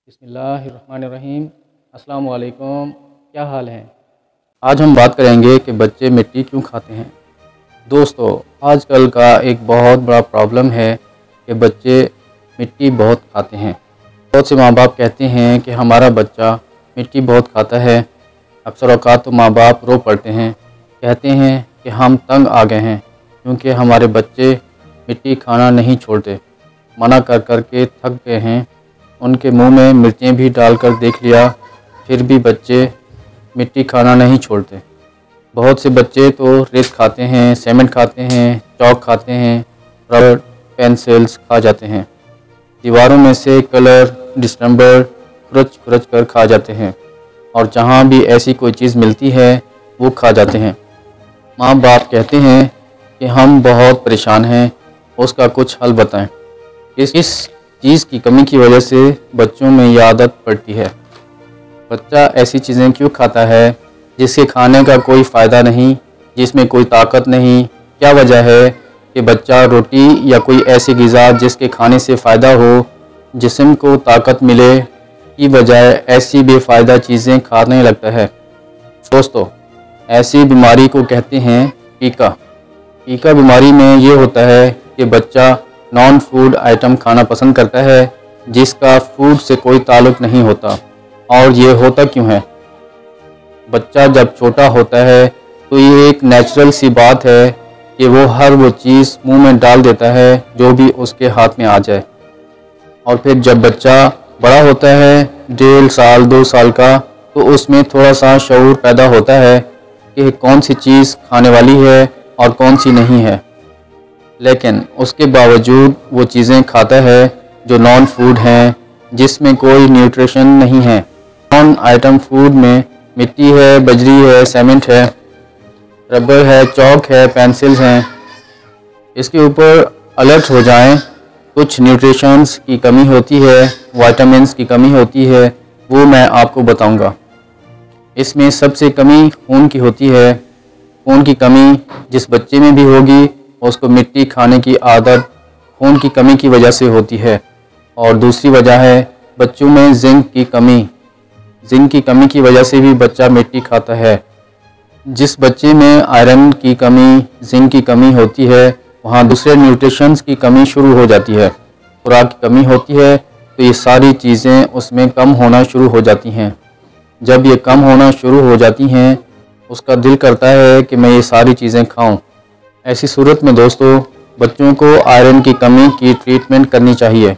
बिस्मिल्लाहिर्रहमानिर्रहीम। अस्सलामु अलैकुम। क्या हाल है? आज हम बात करेंगे कि बच्चे मिट्टी क्यों खाते हैं। दोस्तों, आजकल का एक बहुत बड़ा प्रॉब्लम है कि बच्चे मिट्टी बहुत खाते हैं। बहुत से माँ बाप कहते हैं कि हमारा बच्चा मिट्टी बहुत खाता है। अक्सर औक़ात तो माँ बाप रो पड़ते हैं, कहते हैं कि हम तंग आ गए हैं क्योंकि हमारे बच्चे मिट्टी खाना नहीं छोड़ते। मना कर कर के थक गए हैं। उनके मुंह में मिर्चें भी डालकर देख लिया, फिर भी बच्चे मिट्टी खाना नहीं छोड़ते। बहुत से बच्चे तो रेत खाते हैं, सीमेंट खाते हैं, चौक खाते हैं, रबड़ पेंसिल्स खा जाते हैं। दीवारों में से कलर डिस्टेंबर खुरच खुरच कर खा जाते हैं और जहाँ भी ऐसी कोई चीज़ मिलती है वो खा जाते हैं। माँ बाप कहते हैं कि हम बहुत परेशान हैं, उसका कुछ हल बताएं। इस चीज़ की कमी की वजह से बच्चों में ये आदत पड़ती है। बच्चा ऐसी चीज़ें क्यों खाता है जिसके खाने का कोई फ़ायदा नहीं, जिसमें कोई ताकत नहीं? क्या वजह है कि बच्चा रोटी या कोई ऐसी ग़िज़ा जिसके खाने से फ़ायदा हो, जिस्म को ताकत मिले, की बजाय ऐसी बेफ़ायदा चीज़ें खाने लगता है? दोस्तों, ऐसी बीमारी को कहते हैं पीका। पीका बीमारी में ये होता है कि बच्चा नॉन फूड आइटम खाना पसंद करता है जिसका फूड से कोई ताल्लुक़ नहीं होता। और ये होता क्यों है? बच्चा जब छोटा होता है तो ये एक नेचुरल सी बात है कि वो चीज़ मुंह में डाल देता है जो भी उसके हाथ में आ जाए। और फिर जब बच्चा बड़ा होता है, 1.5 साल 2 साल का, तो उसमें थोड़ा सा शऊर पैदा होता है कि कौन सी चीज़ खाने वाली है और कौन सी नहीं है। लेकिन उसके बावजूद वो चीज़ें खाता है जो नॉन फूड हैं, जिसमें कोई न्यूट्रिशन नहीं है। नॉन आइटम फूड में मिट्टी है, बजरी है, सीमेंट है, रबर है, चौक है, पेंसिल्स हैं। इसके ऊपर अलर्ट हो जाएं, कुछ न्यूट्रिशंस की कमी होती है, विटामिन्स की कमी होती है, वो मैं आपको बताऊंगा। इसमें सबसे कमी खून की होती है। खून की कमी जिस बच्चे में भी होगी उसको मिट्टी खाने की आदत खून की कमी की वजह से होती है। और दूसरी वजह है बच्चों में जिंक की कमी। जिंक की कमी की वजह से भी बच्चा मिट्टी खाता है। जिस बच्चे में आयरन की कमी, जिंक की कमी होती है, वहाँ दूसरे न्यूट्रिशंस की कमी शुरू हो जाती है। खुराक की कमी होती है तो ये सारी चीज़ें उसमें कम होना शुरू हो जाती हैं। जब ये कम होना शुरू हो जाती हैं, उसका दिल करता है कि मैं ये सारी चीज़ें खाऊं। ऐसी सूरत में दोस्तों, बच्चों को आयरन की कमी की ट्रीटमेंट करनी चाहिए।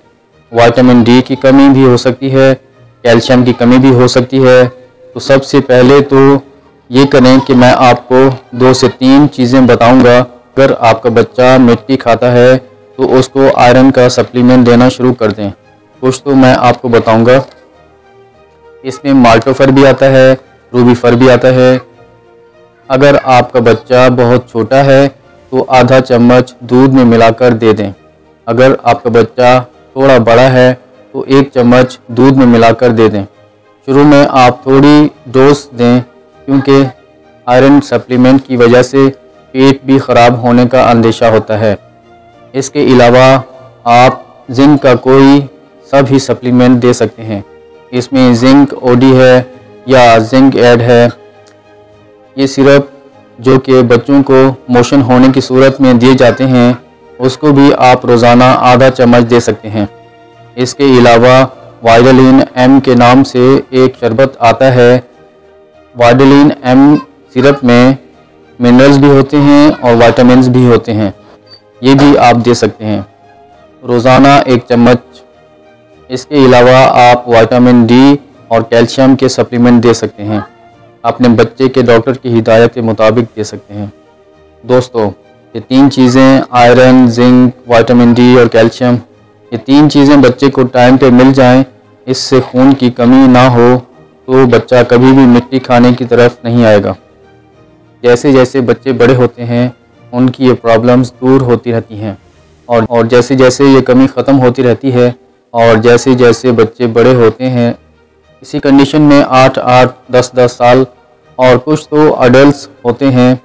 विटामिन डी की कमी भी हो सकती है, कैल्शियम की कमी भी हो सकती है। तो सबसे पहले तो ये करें कि मैं आपको 2 से 3 चीज़ें बताऊंगा। अगर आपका बच्चा मिट्टी खाता है तो उसको आयरन का सप्लीमेंट देना शुरू कर दें। कुछ तो मैं आपको बताऊंगा। इसमें माल्टोफर भी आता है, रूबीफर भी आता है। अगर आपका बच्चा बहुत छोटा है तो आधा चम्मच दूध में मिलाकर दे दें। अगर आपका बच्चा थोड़ा बड़ा है तो 1 चम्मच दूध में मिलाकर दे दें। शुरू में आप थोड़ी डोज दें क्योंकि आयरन सप्लीमेंट की वजह से पेट भी ख़राब होने का अंदेशा होता है। इसके अलावा आप जिंक का कोई सा भी सप्लीमेंट दे सकते हैं। इसमें जिंक ओडी है या जिंक एड है। ये सिरप जो कि बच्चों को मोशन होने की सूरत में दिए जाते हैं, उसको भी आप रोज़ाना आधा चम्मच दे सकते हैं। इसके अलावा वाइटालिन एम के नाम से एक शरबत आता है। वाइटालिन एम सिरप में मिनरल्स भी होते हैं और विटामिन्स भी होते हैं। ये भी आप दे सकते हैं रोज़ाना 1 चम्मच। इसके अलावा आप विटामिन डी और कैल्शियम के सप्लीमेंट दे सकते हैं। अपने बच्चे के डॉक्टर की हिदायत के मुताबिक दे सकते हैं। दोस्तों, ये 3 चीज़ें आयरन, जिंक, विटामिन डी और कैल्शियम, ये 3 चीज़ें बच्चे को टाइम पे मिल जाएं, इससे खून की कमी ना हो, तो बच्चा कभी भी मिट्टी खाने की तरफ नहीं आएगा। जैसे जैसे बच्चे बड़े होते हैं उनकी ये प्रॉब्लम्स दूर होती रहती हैं और जैसे जैसे ये कमी ख़त्म होती रहती है और जैसे जैसे बच्चे बड़े होते हैं, इसी कंडीशन में 8-8, 10-10 साल और कुछ तो अडल्ट होते हैं,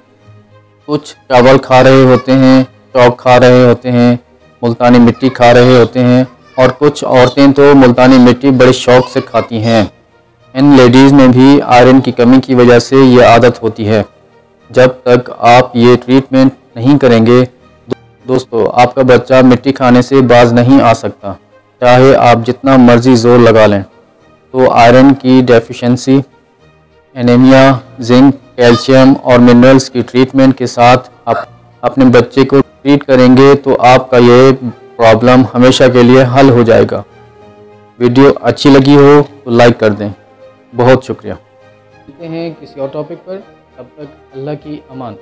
कुछ चावल खा रहे होते हैं, चौक खा रहे होते हैं, मुल्तानी मिट्टी खा रहे होते हैं और कुछ औरतें तो मुल्तानी मिट्टी बड़े शौक़ से खाती हैं। इन लेडीज़ में भी आयरन की कमी की वजह से ये आदत होती है। जब तक आप ये ट्रीटमेंट नहीं करेंगे दोस्तों, आपका बच्चा मिट्टी खाने से बाज नहीं आ सकता, चाहे आप जितना मर्ज़ी ज़ोर लगा लें। तो आयरन की डेफिशिएंसी, एनीमिया, जिंक, कैल्शियम और मिनरल्स की ट्रीटमेंट के साथ आप अपने बच्चे को ट्रीट करेंगे तो आपका ये प्रॉब्लम हमेशा के लिए हल हो जाएगा। वीडियो अच्छी लगी हो तो लाइक कर दें। बहुत शुक्रिया। मिलते हैं किसी और टॉपिक पर, तब तक अल्लाह की अमान।